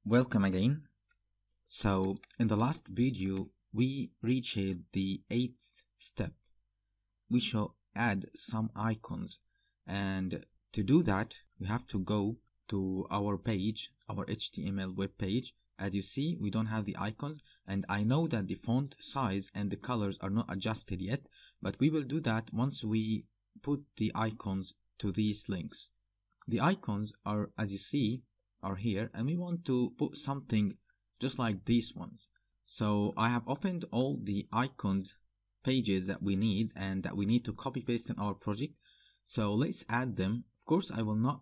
Welcome again. So in the last video we reached the 8th step. We shall add some icons, and to do that we have to go to our page, our HTML web page. As you see, we don't have the icons, and I know that the font size and the colors are not adjusted yet, but we will do that once we put the icons to these links. The icons are, as you see, are here, and we want to put something just like these ones. So I have opened all the icons pages that we need and that we need to copy paste in our project. So let's add them. Of course, I will not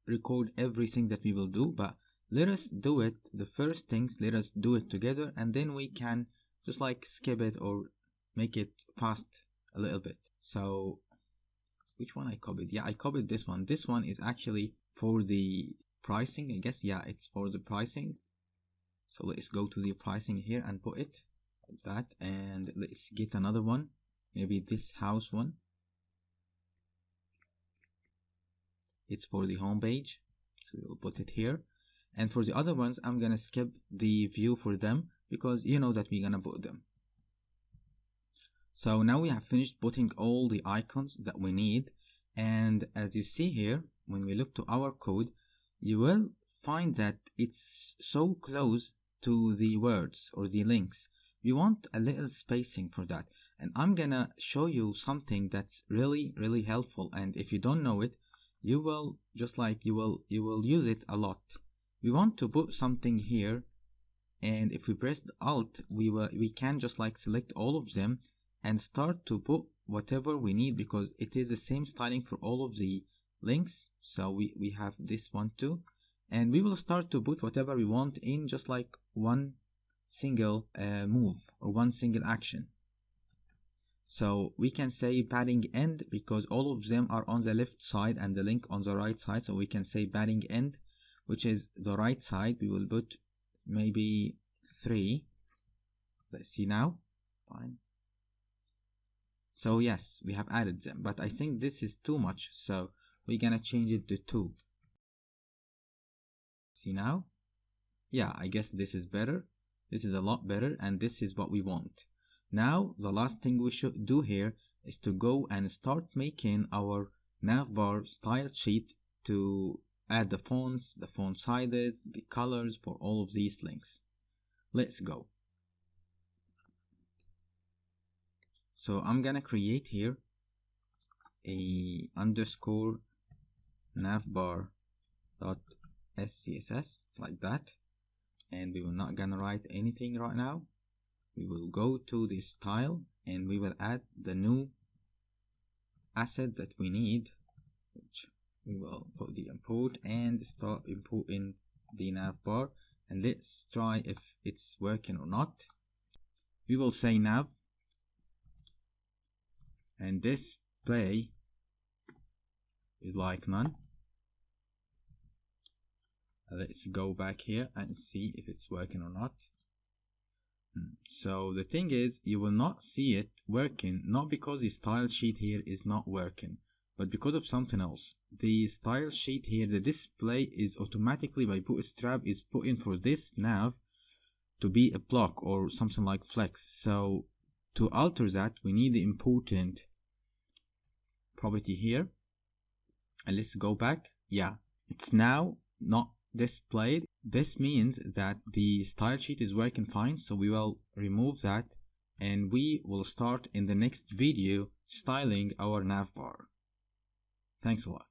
record everything that we will do, but let us do it. The first things, let us do it together, and then we can just like skip it or make it fast a little bit. So which one I copied? Yeah, I copied this one. This one is actually for the pricing, I guess. Yeah, it's for the pricing. So let's go to the pricing here and put it like that, and let's get another one, maybe this house one. It's for the home page, so we'll put it here. And for the other ones, I'm gonna skip the view for them because you know that we're gonna put them. So now we have finished putting all the icons that we need, and as you see here, when we look to our code, you will find that it's so close to the words or the links. We want a little spacing for that, and I'm gonna show you something that's really helpful, and if you don't know it, you will just like you will use it a lot. We want to put something here, and if we press the Alt, we can just like select all of them and start to put whatever we need, because it is the same styling for all of the links. So we have this one too, and we will start to put whatever we want in just like one single move or one single action. So we can say padding end because all of them are on the left side and the link on the right side, so we can say padding end, which is the right side. We will put maybe 3. Let's see now. Fine. So yes, we have added them, but I think this is too much, so we're gonna change it to 2. See now? Yeah, I guess this is better. This is a lot better, and this is what we want. Now the last thing we should do here is to go and start making our Navbar style sheet to add the fonts, the font sizes, the colors for all of these links. Let's go. So I'm gonna create here a underscore navbar.scss like that, and we will not gonna write anything right now. We will go to the style and we will add the new asset that we need, which we will put the import and start importing the navbar, and let's try if it's working or not. We will say nav and display is like none. Let's go back here and see if it's working or not. So the thing is, you will not see it working, not because the style sheet here is not working, but because of something else. The style sheet here, the display is automatically by Bootstrap is put in for this nav to be a block or something like flex. So to alter that, we need the important property here, and let's go back. Yeah, it's now not displayed. This means that the style sheet is working fine, so we will remove that and we will start in the next video styling our navbar. Thanks a lot.